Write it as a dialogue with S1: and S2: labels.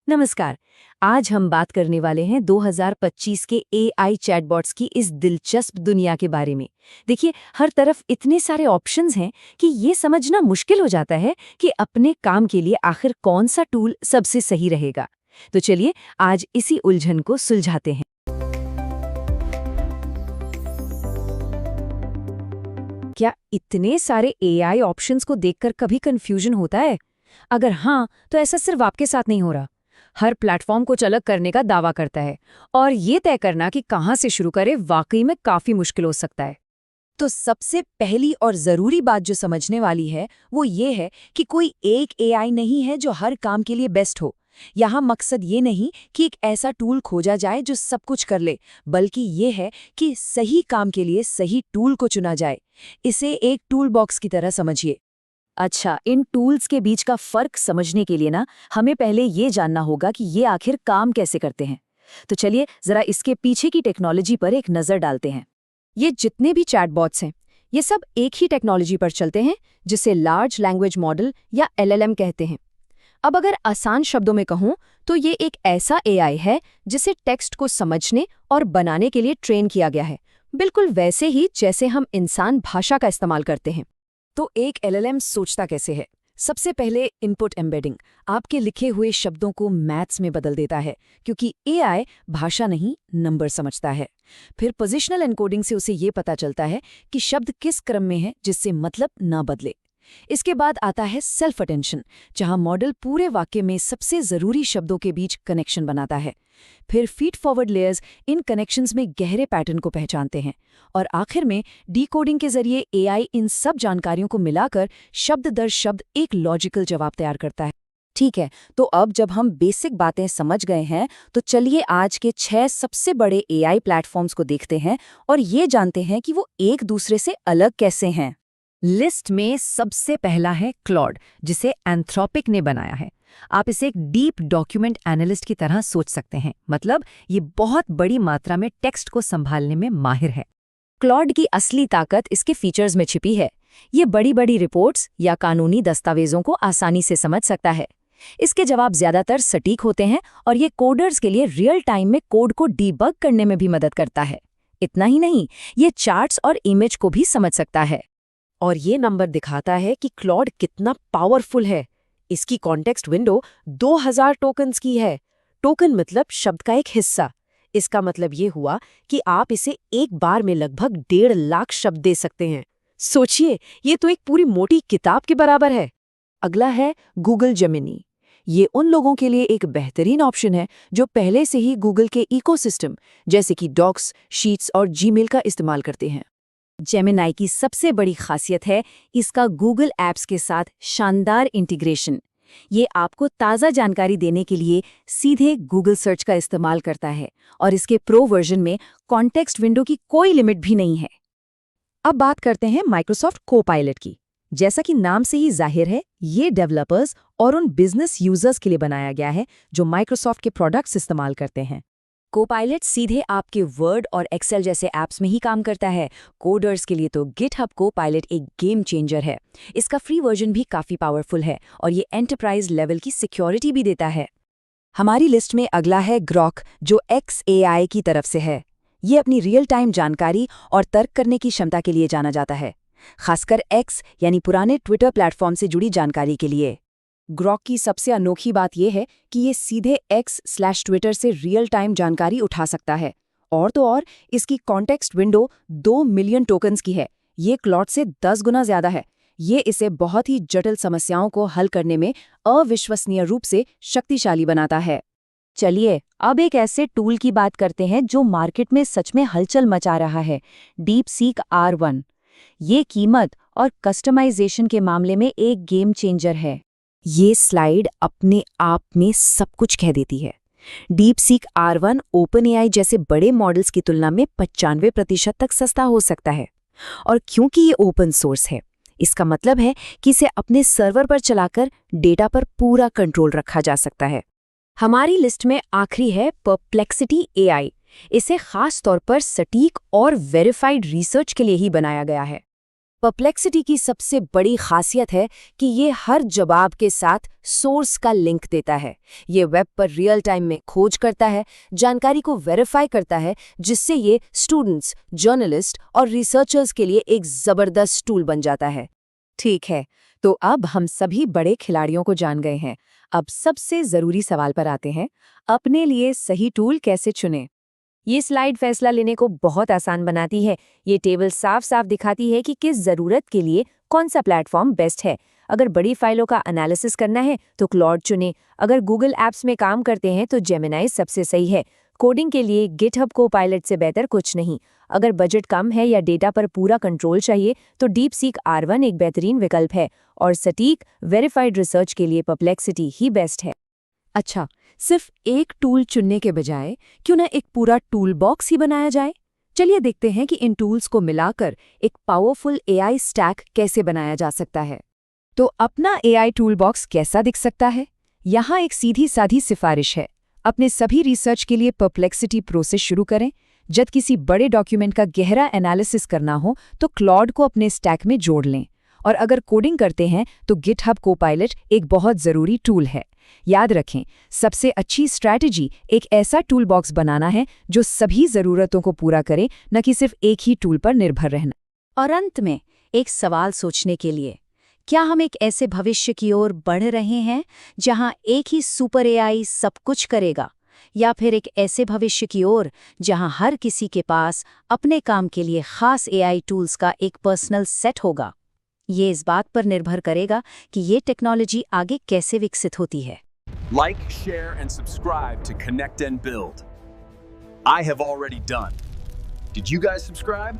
S1: नमस्कार। आज हम बात करने वाले हैं 2025 के एआई चैटबॉट्स की इस दिलचस्प दुनिया के बारे में। देखिए, हर तरफ इतने सारे ऑप्शंस हैं कि ये समझना मुश्किल हो जाता है कि अपने काम के लिए आखिर कौन सा टूल सबसे सही रहेगा। तो चलिए आज इसी उलझन को सुलझाते हैं। क्या इतने सारे एआई ऑप्शंस को देखकर कभी कंफ्यूजन होता है? अगर हाँ, तो ऐसा सिर्फ आपके साथ नहीं हो रहा। हर प्लेटफॉर्म को अलग करने का दावा करता है और ये तय करना कि कहाँ से शुरू करें वाकई में काफी मुश्किल हो सकता है। तो सबसे पहली और जरूरी बात जो समझने वाली है वो ये है कि कोई एक एआई नहीं है जो हर काम के लिए बेस्ट हो। यहाँ मकसद ये नहीं कि एक ऐसा टूल खोजा जाए जो सब कुछ कर ले, बल्कि ये है कि सही काम के लिए सही टूल को चुना जाए। इसे एक टूल बॉक्स की तरह समझिए। अच्छा, इन टूल्स के बीच का फर्क समझने के लिए ना हमें पहले ये जानना होगा कि ये आखिर काम कैसे करते हैं। तो चलिए जरा इसके पीछे की टेक्नोलॉजी पर एक नज़र डालते हैं। ये जितने भी चैटबॉट्स हैं, ये सब एक ही टेक्नोलॉजी पर चलते हैं जिसे लार्ज लैंग्वेज मॉडल या एलएलएम कहते हैं। अब अगर आसान शब्दों में कहूँ तो ये एक ऐसा एआई है जिसे टेक्स्ट को समझने और बनाने के लिए ट्रेन किया गया है, बिल्कुल वैसे ही जैसे हम इंसान भाषा का इस्तेमाल करते हैं। तो एक एलएलएम सोचता कैसे है? सबसे पहले इनपुट एम्बेडिंग आपके लिखे हुए शब्दों को मैथ्स में बदल देता है, क्योंकि एआई भाषा नहीं नंबर समझता है। फिर पोजिशनल एनकोडिंग से उसे ये पता चलता है कि शब्द किस क्रम में है जिससे मतलब ना बदले। इसके बाद आता है सेल्फ अटेंशन, जहां मॉडल पूरे वाक्य में सबसे जरूरी शब्दों के बीच कनेक्शन बनाता है। फिर फीड फॉरवर्ड लेयर्स इन कनेक्शंस में गहरे पैटर्न को पहचानते हैं और आखिर में डीकोडिंग के जरिए एआई इन सब जानकारियों को मिलाकर शब्द दर शब्द एक लॉजिकल जवाब तैयार करता है। ठीक है, तो अब जब हम बेसिक बातें समझ गए हैं तो चलिए आज के 6 सबसे बड़े एआई प्लेटफॉर्म्स को देखते हैं और ये जानते हैं कि वो एक दूसरे से अलग कैसे हैं। लिस्ट में सबसे पहला है क्लॉड, जिसे एंथ्रोपिक ने बनाया है। आप इसे एक डीप डॉक्यूमेंट एनालिस्ट की तरह सोच सकते हैं, मतलब ये बहुत बड़ी मात्रा में टेक्स्ट को संभालने में माहिर है। क्लॉड की असली ताकत इसके फीचर्स में छिपी है। ये बड़ी बड़ी रिपोर्ट्स या कानूनी दस्तावेजों को आसानी से समझ सकता है। इसके जवाब ज्यादातर सटीक होते हैं और ये कोडर्स के लिए रियल टाइम में कोड को डीबग करने में भी मदद करता है। इतना ही नहीं, ये चार्ट्स और इमेज को भी समझ सकता है। और ये नंबर दिखाता है कि क्लॉड कितना पावरफुल है। इसकी कॉन्टेक्स्ट विंडो 2000 टोकन्स की है। टोकन मतलब शब्द का एक हिस्सा। इसका मतलब ये हुआ कि आप इसे एक बार में लगभग 1.5 लाख शब्द दे सकते हैं। सोचिए, ये तो एक पूरी मोटी किताब के बराबर है। अगला है गूगल जेमिनी। ये उन लोगों के लिए एक बेहतरीन ऑप्शन है जो पहले से ही गूगल के इकोसिस्टम जैसे कि डॉक्स, शीट्स और जीमेल का इस्तेमाल करते हैं। जेमिनाई की सबसे बड़ी खासियत है इसका गूगल ऐप्स के साथ शानदार इंटीग्रेशन। ये आपको ताज़ा जानकारी देने के लिए सीधे गूगल सर्च का इस्तेमाल करता है और इसके प्रो वर्जन में कॉन्टेक्स्ट विंडो की कोई लिमिट भी नहीं है। अब बात करते हैं माइक्रोसॉफ्ट कोपायलट की। जैसा कि नाम से ही जाहिर है, ये डेवलपर्स और उन बिजनेस यूजर्स के लिए बनाया गया है जो माइक्रोसॉफ्ट के प्रोडक्ट्स इस्तेमाल करते हैं। कोपायलट सीधे आपके वर्ड और एक्सेल जैसे ऐप्स में ही काम करता है। कोडर्स के लिए तो गिटहब कोपायलट एक गेम चेंजर है। इसका फ्री वर्जन भी काफ़ी पावरफुल है और ये एंटरप्राइज लेवल की सिक्योरिटी भी देता है। हमारी लिस्ट में अगला है ग्रॉक, जो XAI की तरफ से है। ये अपनी रियल टाइम जानकारी और तर्क करने की क्षमता के लिए जाना जाता है, खासकर X यानी पुराने ट्विटर प्लेटफॉर्म से जुड़ी जानकारी के लिए। ग्रॉक की सबसे अनोखी बात यह है कि ये सीधे X/Twitter से रियल टाइम जानकारी उठा सकता है। और तो और इसकी कॉन्टेक्स्ट विंडो 2 मिलियन टोकन्स की है। ये क्लॉड से 10 गुना ज्यादा है। ये इसे बहुत ही जटिल समस्याओं को हल करने में अविश्वसनीय रूप से शक्तिशाली बनाता है। चलिए अब एक ऐसे टूल की बात करते हैं जो मार्केट में सच में हलचल मचा रहा है, डीपसीक R1। ये कीमत और कस्टमाइजेशन के मामले में एक गेम चेंजर है। ये स्लाइड अपने आप में सब कुछ कह देती है। डीपसीक R1 ओपनएआई जैसे बड़े मॉडल्स की तुलना में 95% तक सस्ता हो सकता है। और क्योंकि ये ओपन सोर्स है, इसका मतलब है कि इसे अपने सर्वर पर चलाकर डेटा पर पूरा कंट्रोल रखा जा सकता है। हमारी लिस्ट में आखिरी है परप्लेक्सिटी AI। इसे खास तौर पर सटीक और वेरीफाइड रिसर्च के लिए ही बनाया गया है।
S2: परप्लेक्सिटी की सबसे बड़ी खासियत है कि ये हर जवाब के साथ सोर्स का लिंक देता है। ये वेब पर रियल टाइम में खोज करता है, जानकारी को वेरीफाई करता है, जिससे ये स्टूडेंट्स, जर्नलिस्ट और रिसर्चर्स के लिए एक ज़बरदस्त टूल बन जाता है।
S1: ठीक है, तो अब हम सभी बड़े खिलाड़ियों को जान गए हैं। अब सबसे ज़रूरी सवाल पर आते हैं, अपने लिए सही टूल कैसे चुनें? ये स्लाइड फैसला लेने को बहुत आसान बनाती है। ये टेबल साफ साफ दिखाती है कि किस ज़रूरत के लिए कौन सा प्लेटफॉर्म बेस्ट है। अगर बड़ी फाइलों का एनालिसिस करना है तो क्लॉड चुनें। अगर गूगल एप्स में काम करते हैं तो जेमिनाई सबसे सही है। कोडिंग के लिए गिटहब कोपायलट से बेहतर कुछ नहीं। अगर बजट कम है या डेटा पर पूरा कंट्रोल चाहिए तो डीपसीक R1 एक बेहतरीन विकल्प है। और सटीक वेरीफाइड रिसर्च के लिए परप्लेक्सिटी ही बेस्ट है। अच्छा, सिर्फ एक टूल चुनने के बजाय क्यों ना एक पूरा टूल बॉक्स ही बनाया जाए? चलिए देखते हैं कि इन टूल्स को मिलाकर एक पावरफुल AI स्टैक कैसे बनाया जा सकता है। तो अपना AI टूल बॉक्स कैसा दिख सकता है? यहाँ एक सीधी साधी सिफारिश है। अपने सभी रिसर्च के लिए परप्लेक्सिटी प्रो से शुरू करें। जब किसी बड़े डॉक्यूमेंट का गहरा एनालिसिस करना हो तो क्लॉड को अपने स्टैक में जोड़ लें। और अगर कोडिंग करते हैं तो गिटहब कोपायलट एक बहुत ज़रूरी टूल है। याद रखें, सबसे अच्छी स्ट्रैटेजी एक ऐसा टूल बॉक्स बनाना है जो सभी ज़रूरतों को पूरा करे, न कि सिर्फ एक ही टूल पर निर्भर रहना।
S2: और अंत में एक सवाल सोचने के लिए, क्या हम एक ऐसे भविष्य की ओर बढ़ रहे हैं जहां एक ही सुपर AI सब कुछ करेगा, या फिर एक ऐसे भविष्य की ओर जहां हर किसी के पास अपने काम के लिए खास AI टूल्स का एक पर्सनल सेट होगा? ये इस बात पर निर्भर करेगा कि ये टेक्नोलॉजी आगे कैसे विकसित होती है।
S3: Like, share, and subscribe to Connect and Build. I have already done. Did you guys subscribe?